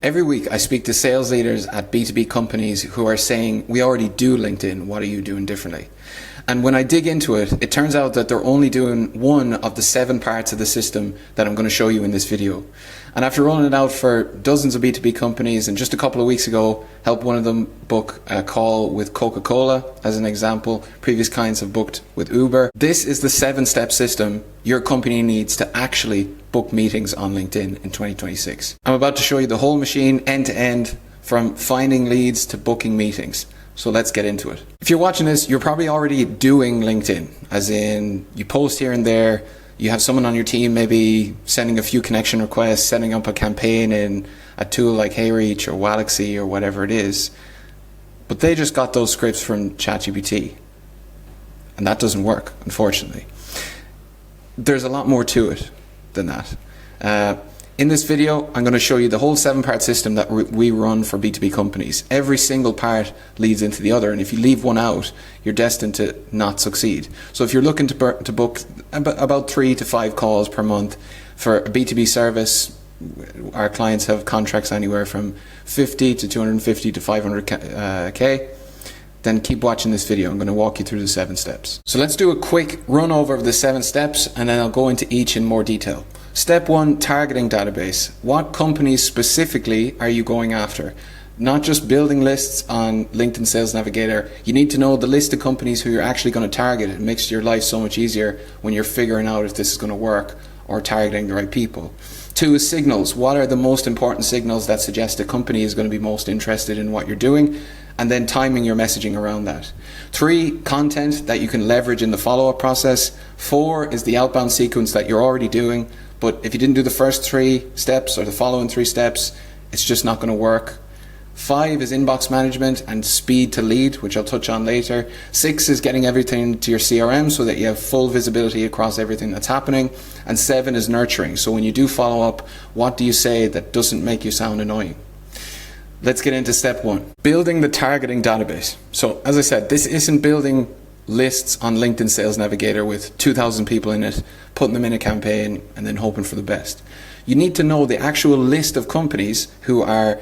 Every week I speak to sales leaders at B2B companies who are saying, we already do LinkedIn, what are you doing differently? And when I dig into it, it turns out that they're only doing one of the 7 parts of the system that I'm going to show you in this video. And after rolling it out for dozens of B2B companies, and just a couple of weeks ago, helped one of them book a call with Coca-Cola, as an example. Previous clients have booked with Uber. This is the 7-step system your company needs to actually book meetings on LinkedIn in 2026. I'm about to show you the whole machine end to end, from finding leads to booking meetings. So let's get into it. If you're watching this, you're probably already doing LinkedIn, as in you post here and there, you have someone on your team maybe sending a few connection requests, setting up a campaign in a tool like HeyReach or Walaxy or whatever it is, but they just got those scripts from ChatGPT, and that doesn't work, unfortunately. There's a lot more to it than that. In this video, I'm going to show you the whole 7-part system that we run for B2B companies. Every single part leads into the other, and if you leave one out, you're destined to not succeed. So if you're looking to book about 3 to 5 calls per month for a B2B service, our clients have contracts anywhere from 50 to 250 to 500K, then keep watching this video. I'm going to walk you through the 7 steps. So let's do a quick run over of the 7 steps, and then I'll go into each in more detail. Step 1, targeting database. What companies specifically are you going after? Not just building lists on LinkedIn Sales Navigator. You need to know the list of companies who you're actually going to target. It makes your life so much easier when you're figuring out if this is going to work or targeting the right people. 2 is signals. What are the most important signals that suggest a company is going to be most interested in what you're doing? And then timing your messaging around that. 3, content that you can leverage in the follow-up process. 4 is the outbound sequence that you're already doing, but if you didn't do the first 3 steps or the following 3 steps, it's just not going to work. 5 is inbox management and speed to lead, which I'll touch on later. 6 is getting everything to your CRM so that you have full visibility across everything that's happening. And 7 is nurturing. So when you do follow up, what do you say that doesn't make you sound annoying? Let's get into step 1, building the targeting database. So as I said, this isn't building lists on LinkedIn Sales Navigator with 2,000 people in it, putting them in a campaign and then hoping for the best. You need to know the actual list of companies who are,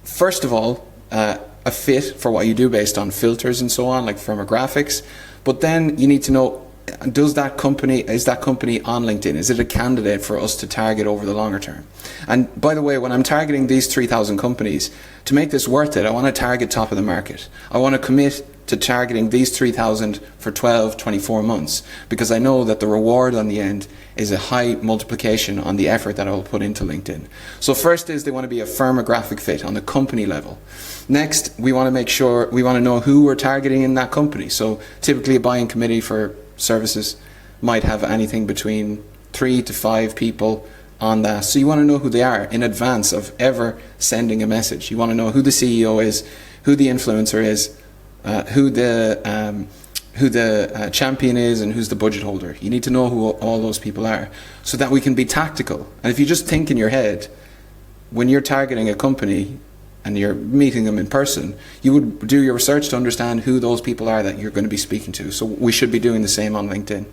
first of all, a fit for what you do based on filters and so on, like firmographics. But then you need to know, is that company on LinkedIn? Is it a candidate for us to target over the longer term? And by the way, when I'm targeting these 3,000 companies, to make this worth it, I want to target top of the market. I want to commit to targeting these 3,000 for 12, 24 months, because I know that the reward on the end is a high multiplication on the effort that I will put into LinkedIn. So first is they want to be a firmographic fit on the company level. Next, we want to know who we're targeting in that company. So typically a buying committee for services might have anything between 3 to 5 people on that. So you want to know who they are in advance of ever sending a message. You want to know who the CEO is, who the influencer is, who the champion is, and who's the budget holder. You need to know who all those people are so that we can be tactical. And if you just think in your head, when you're targeting a company and you're meeting them in person, you would do your research to understand who those people are that you're going to be speaking to. So we should be doing the same on LinkedIn.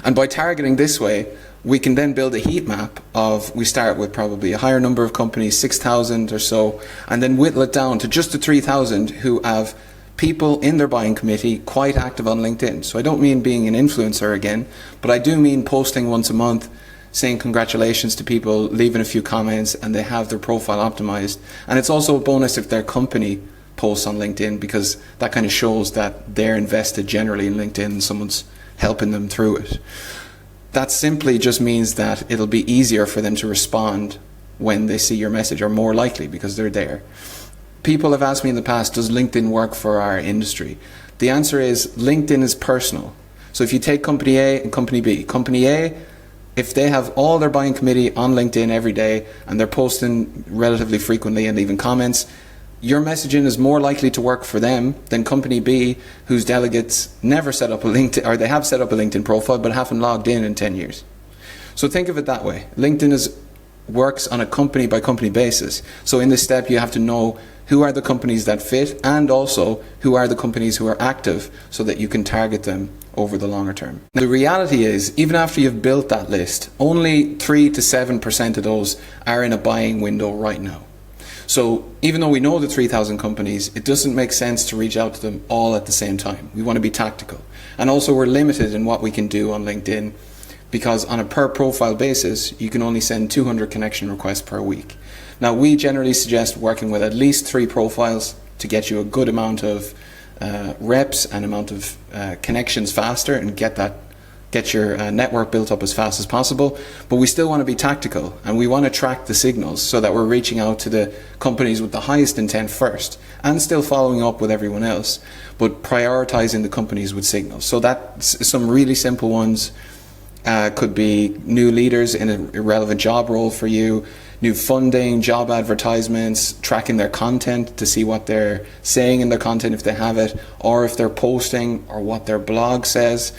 And by targeting this way, we can then build a heat map of, we start with probably a higher number of companies, 6,000 or so, and then whittle it down to just the 3,000 who have people in their buying committee quite active on LinkedIn. So I don't mean being an influencer again, but I do mean posting once a month, saying congratulations to people, leaving a few comments, and they have their profile optimized. And it's also a bonus if their company posts on LinkedIn, because that kind of shows that they're invested generally in LinkedIn and someone's helping them through it. That simply just means that it'll be easier for them to respond when they see your message, or more likely, because they're there. People have asked me in the past, does LinkedIn work for our industry? The answer is LinkedIn is personal. So if you take company A and company B, company A, if they have all their buying committee on LinkedIn every day and they're posting relatively frequently and leaving comments, your messaging is more likely to work for them than company B, whose delegates never set up a LinkedIn, or they have set up a LinkedIn profile but haven't logged in 10 years. So think of it that way. LinkedIn works on a company by company basis. So in this step, you have to know who are the companies that fit, and also who are the companies who are active, so that you can target them over the longer term. Now, the reality is, even after you've built that list, only 3 to 7% of those are in a buying window right now. So even though we know the 3,000 companies, it doesn't make sense to reach out to them all at the same time. We want to be tactical. And also we're limited in what we can do on LinkedIn, because on a per profile basis, you can only send 200 connection requests per week. Now, we generally suggest working with at least 3 profiles to get you a good amount of reps and amount of connections faster, and get your network built up as fast as possible. But we still want to be tactical, and we want to track the signals so that we're reaching out to the companies with the highest intent first, and still following up with everyone else, but prioritizing the companies with signals. So that's some really simple ones. Could be new leaders in a relevant job role for you, new funding, job advertisements, tracking their content to see what they're saying in their content if they have it, or if they're posting, or what their blog says,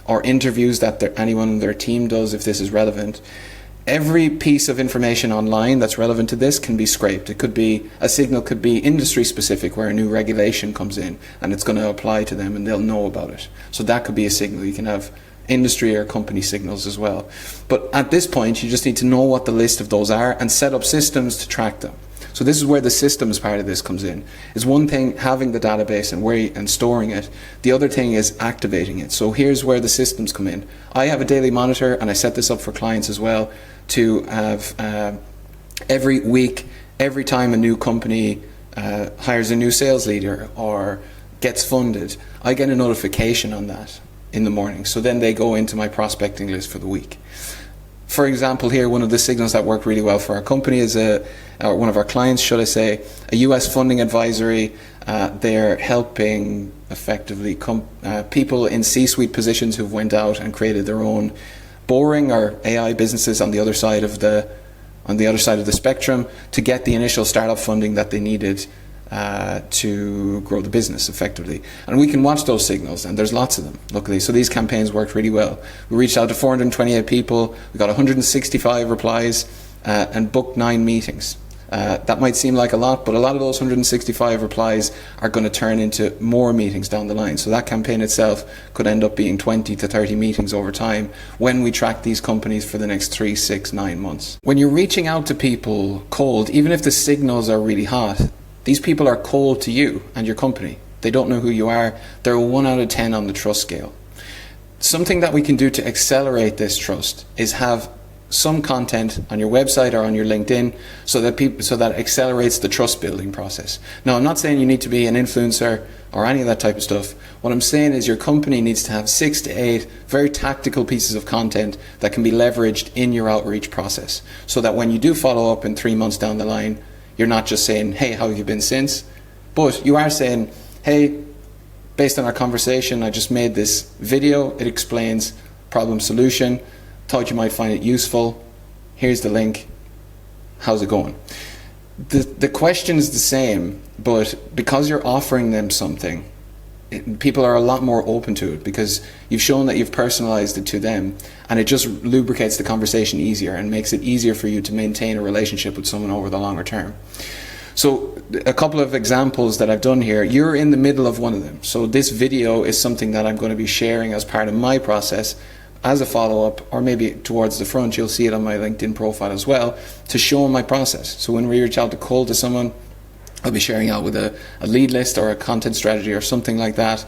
or interviews that anyone on their team does if this is relevant. Every piece of information online that's relevant to this can be scraped. It could be, a signal could be industry specific, where a new regulation comes in and it's going to apply to them and they'll know about it. So that could be a signal. You can have industry or company signals as well. But at this point, you just need to know what the list of those are and set up systems to track them. So this is where the systems part of this comes in. It's one thing having the database and storing it. The other thing is activating it. So here's where the systems come in. I have a daily monitor, and I set this up for clients as well, to have every week, every time a new company hires a new sales leader or gets funded, I get a notification on that in the morning. So then they go into my prospecting list for the week. For example, here, one of the signals that work really well for our company is one of our clients, should I say, a US funding advisory. They're helping effectively people in C-suite positions who've went out and created their own boring or AI businesses on the other side of the spectrum to get the initial startup funding that they needed to grow the business effectively. And we can watch those signals, and there's lots of them, luckily. So these campaigns worked really well. We reached out to 428 people, we got 165 replies, and booked 9 meetings. That might seem like a lot, but a lot of those 165 replies are going to turn into more meetings down the line. So that campaign itself could end up being 20 to 30 meetings over time when we track these companies for the next 3, 6, 9 months. When you're reaching out to people cold, even if the signals are really hot, these people are cold to you and your company. They don't know who you are. They're a 1 out of 10 on the trust scale. Something that we can do to accelerate this trust is have some content on your website or on your LinkedIn so that accelerates the trust building process. Now, I'm not saying you need to be an influencer or any of that type of stuff. What I'm saying is your company needs to have 6 to 8 very tactical pieces of content that can be leveraged in your outreach process, so that when you do follow up in 3 months down the line, you're not just saying, hey, how have you been since? But you are saying, hey, based on our conversation, I just made this video. It explains problem solution. Thought you might find it useful. Here's the link. How's it going? The question is the same, but because you're offering them something, people are a lot more open to it, because you've shown that you've personalized it to them, and it just lubricates the conversation easier and makes it easier for you to maintain a relationship with someone over the longer term. So a couple of examples that I've done here, you're in the middle of one of them. So this video is something that I'm going to be sharing as part of my process as a follow-up, or maybe towards the front, you'll see it on my LinkedIn profile as well, to show my process. So when we reach out to cold to someone, I'll be sharing out with a lead list or a content strategy or something like that.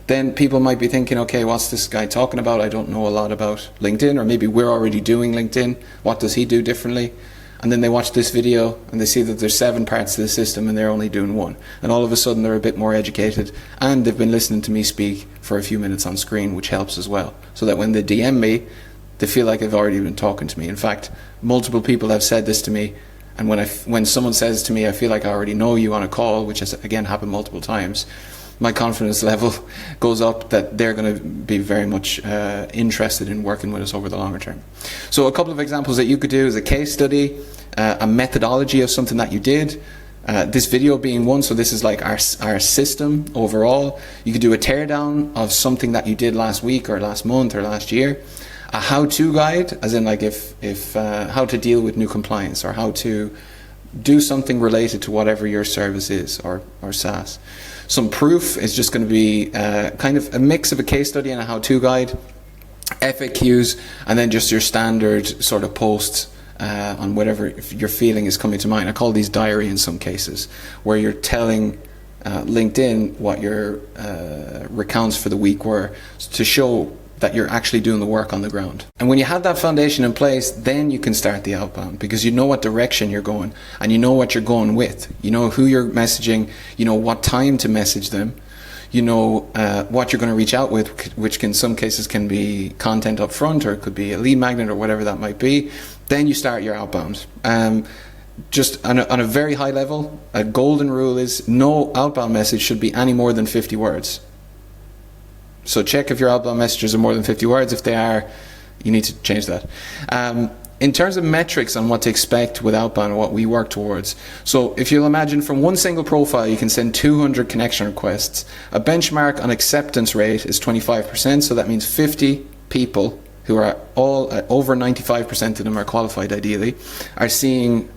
Then people might be thinking, okay, what's this guy talking about? I don't know a lot about LinkedIn, or maybe we're already doing LinkedIn. What does he do differently? And then they watch this video and they see that there's 7 parts to the system and they're only doing 1. And all of a sudden they're a bit more educated, and they've been listening to me speak for a few minutes on screen, which helps as well. So that when they DM me, they feel like they've already been talking to me. In fact, multiple people have said this to me. And when someone says to me, I feel like I already know you on a call, which has again happened multiple times, my confidence level goes up that they're going to be very much interested in working with us over the longer term. So a couple of examples that you could do is a case study, a methodology of something that you did, this video being one. So this is like our system overall. You could do a teardown of something that you did last week or last month or last year. A how-to guide, as in like if how to deal with new compliance, or how to do something related to whatever your service is, or SaaS. Some proof is just going to be kind of a mix of a case study and a how-to guide, FAQs, and then just your standard sort of posts on whatever your feeling is coming to mind. I call these diary in some cases, where you're telling LinkedIn what your recounts for the week were, to show that you're actually doing the work on the ground. And when you have that foundation in place, then you can start the outbound, because you know what direction you're going and you know what you're going with. You know who you're messaging, you know what time to message them, you know what you're going to reach out with, which in some cases can be content up front, or it could be a lead magnet, or whatever that might be. Then you start your outbound. Just on a very high level, a golden rule is no outbound message should be any more than 50 words. So check if your outbound messages are more than 50 words. If they are, you need to change that. In terms of metrics on what to expect with outbound and what we work towards. So if you'll imagine, from one single profile, you can send 200 connection requests. A benchmark on acceptance rate is 25%. So that means 50 people who are all, over 95% of them are qualified ideally, are seeing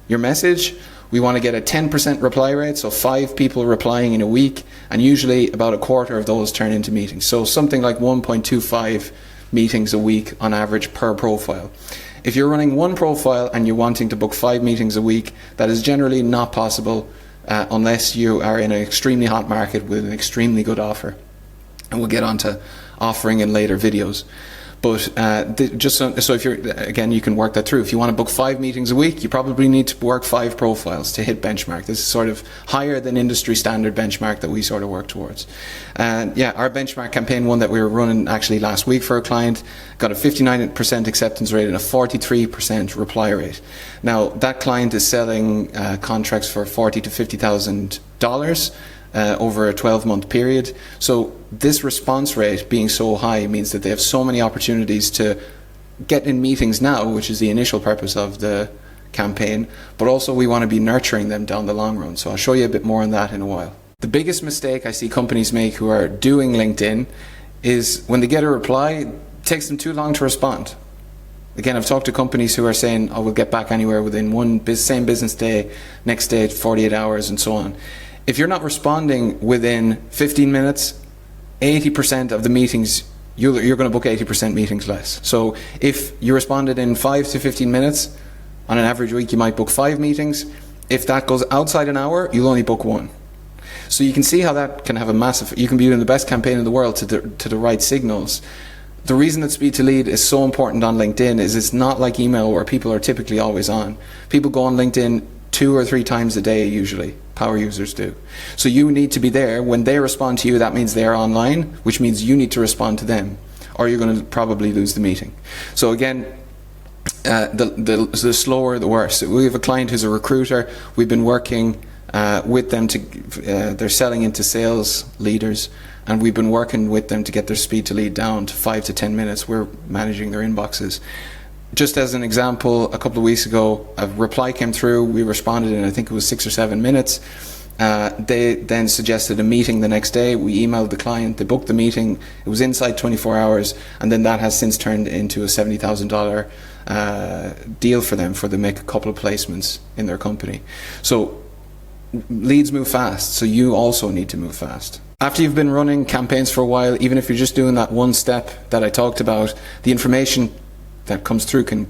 your message. We want to get a 10% reply rate, so 5 people replying in a week, and usually about a quarter of those turn into meetings. So something like 1.25 meetings a week on average per profile. If you're running one profile and you're wanting to book 5 meetings a week, that is generally not possible unless you are in an extremely hot market with an extremely good offer. And we'll get on to offering in later videos. But just so if you're, again, you can work that through. If you want to book 5 meetings a week, you probably need to work 5 profiles to hit benchmark. This is sort of higher than industry standard benchmark that we sort of work towards. And yeah, our benchmark campaign, one that we were running actually last week for a client, got a 59% acceptance rate and a 43% reply rate. Now that client is selling contracts for $40,000 to $50,000 over a 12-month period. So this response rate being so high means that they have so many opportunities to get in meetings now, which is the initial purpose of the campaign, but also we want to be nurturing them down the long run. So I'll show you a bit more on that in a while. The biggest mistake I see companies make who are doing LinkedIn is when they get a reply, it takes them too long to respond. Again, I've talked to companies who are saying, oh, we'll get back anywhere within same business day, next day, 48 hours, and so on. If you're not responding within 15 minutes, 80% of the meetings, you're going to book 80% meetings less. So if you responded in 5 to 15 minutes, on an average week, you might book 5 meetings. If that goes outside an hour, you'll only book 1. So you can see how that can have a massive, you can be doing the best campaign in the world to the right signals. The reason that speed to lead is so important on LinkedIn is it's not like email where people are typically always on. People go on LinkedIn 2 or 3 times a day usually. Power users do. So you need to be there. When they respond to you, that means they're online, which means you need to respond to them, or you're going to probably lose the meeting. So again, the slower the worse. We have a client who's a recruiter. We've been working with them to, they're selling into sales leaders, and we've been working with them to get their speed to lead down to 5 to 10 minutes. We're managing their inboxes. Just as an example, a couple of weeks ago, a reply came through. We responded in, I think it was 6 or 7 minutes. They then suggested a meeting the next day. We emailed the client. They booked the meeting. It was inside 24 hours. And then that has since turned into a $70,000 deal for them, for them to make a couple of placements in their company. So leads move fast. So you also need to move fast. After you've been running campaigns for a while, even if you're just doing that one step that I talked about, the information that comes through can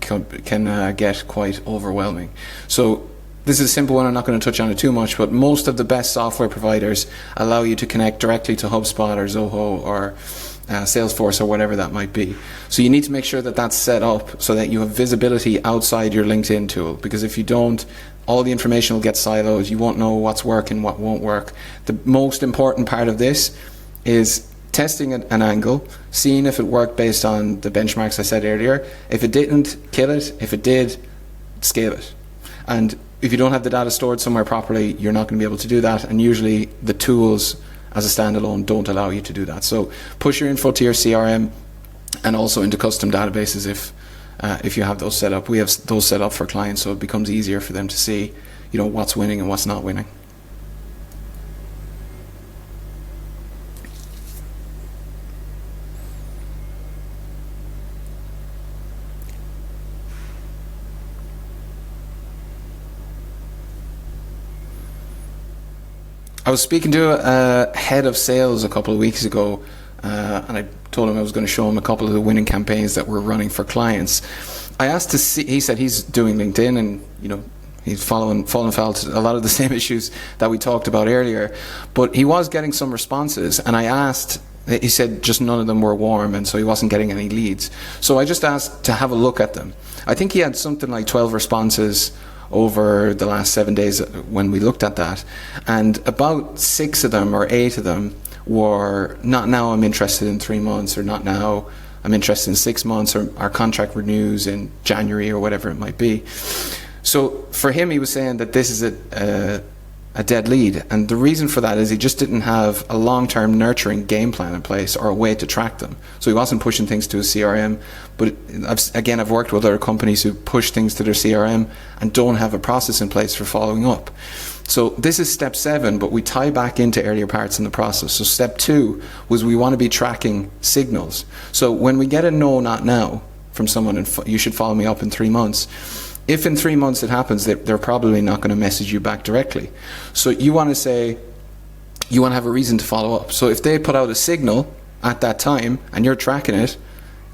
get quite overwhelming. So this is a simple one. I'm not going to touch on it too much, but most of the best software providers allow you to connect directly to HubSpot or Zoho or Salesforce or whatever that might be. So you need to make sure that that's set up so that you have visibility outside your LinkedIn tool, because if you don't, all the information will get siloed. You won't know what's working, what won't work. The most important part of this is testing an angle, seeing if it worked based on the benchmarks I said earlier. If it didn't, kill it. If it did, scale it. And if you don't have the data stored somewhere properly, you're not going to be able to do that. And usually the tools as a standalone don't allow you to do that. So push your info to your CRM and also into custom databases if you have those set up. We have those set up for clients, so it becomes easier for them to see, you know, what's winning and what's not winning. I was speaking to a head of sales a couple of weeks ago, and I told him I was going to show him a couple of the winning campaigns that we're running for clients. I asked to see, he said he's doing LinkedIn and, you know, he's fallen foul to a lot of the same issues that we talked about earlier, but he was getting some responses, and I asked, he said just none of them were warm, and so he wasn't getting any leads. So I just asked to have a look at them. I think he had something like 12 responses over the last 7 days when we looked at that, and about 6 of them or 8 of them were not now I'm interested in 3 months, or not now I'm interested in 6 months, or our contract renews in January, or whatever it might be. So for him, he was saying that this is a dead lead, and the reason for that is he just didn't have a long-term nurturing game plan in place or a way to track them. So he wasn't pushing things to his CRM, but I've worked with other companies who push things to their CRM and don't have a process in place for following up. So this is step 7, but we tie back into earlier parts in the process. So step 2 was we want to be tracking signals. So when we get a no, not now from someone, and you should follow me up in 3 months, if in 3 months it happens, they're probably not going to message you back directly. So you want to say, you want to have a reason to follow up. So if they put out a signal at that time and you're tracking it,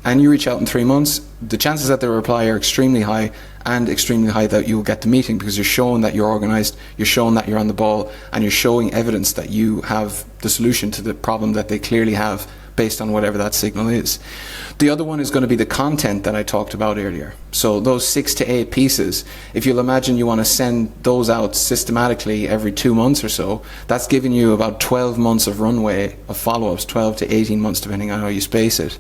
and you reach out in 3 months, the chances that they reply are extremely high, and extremely high that you will get the meeting, because you're showing that you're organized, you're showing that you're on the ball, and you're showing evidence that you have the solution to the problem that they clearly have based on whatever that signal is. The other one is going to be the content that I talked about earlier. So those 6 to 8 pieces, if you'll imagine you want to send those out systematically every 2 months or so, that's giving you about 12 months of runway of follow-ups, 12 to 18 months depending on how you space it.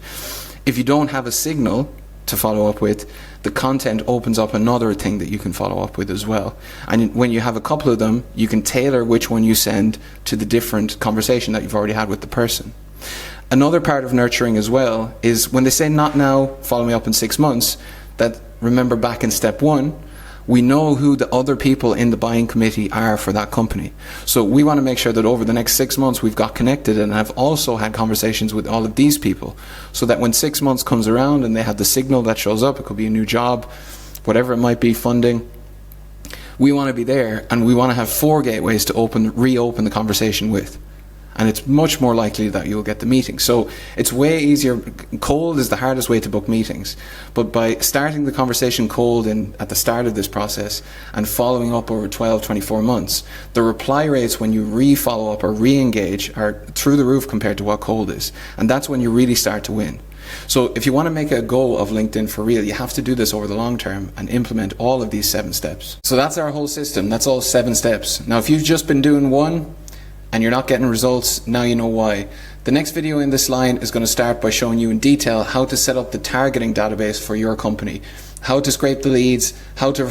If you don't have a signal to follow up with, the content opens up another thing that you can follow up with as well. And when you have a couple of them, you can tailor which one you send to the different conversation that you've already had with the person. Another part of nurturing as well is when they say not now, follow me up in 6 months, that remember back in step 1, we know who the other people in the buying committee are for that company. So we want to make sure that over the next 6 months we've got connected and have also had conversations with all of these people, so that when 6 months comes around and they have the signal that shows up, it could be a new job, whatever it might be, funding, we want to be there, and we want to have 4 gateways to reopen the conversation with. And it's much more likely that you'll get the meeting. So it's way easier. Cold is the hardest way to book meetings, but by starting the conversation cold at the start of this process and following up over 12, 24 months, the reply rates when you re-follow up or re-engage are through the roof compared to what cold is. And that's when you really start to win. So if you want to make a go of LinkedIn for real, you have to do this over the long term and implement all of these 7 steps. So that's our whole system. That's all 7 steps. Now, if you've just been doing one, and you're not getting results, now you know why. The next video in this line is going to start by showing you in detail how to set up the targeting database for your company, how to scrape the leads, how to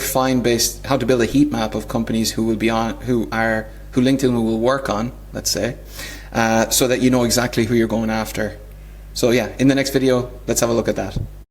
how to build a heat map of companies who LinkedIn will work on, let's say, so that you know exactly who you're going after. So yeah, in the next video, let's have a look at that.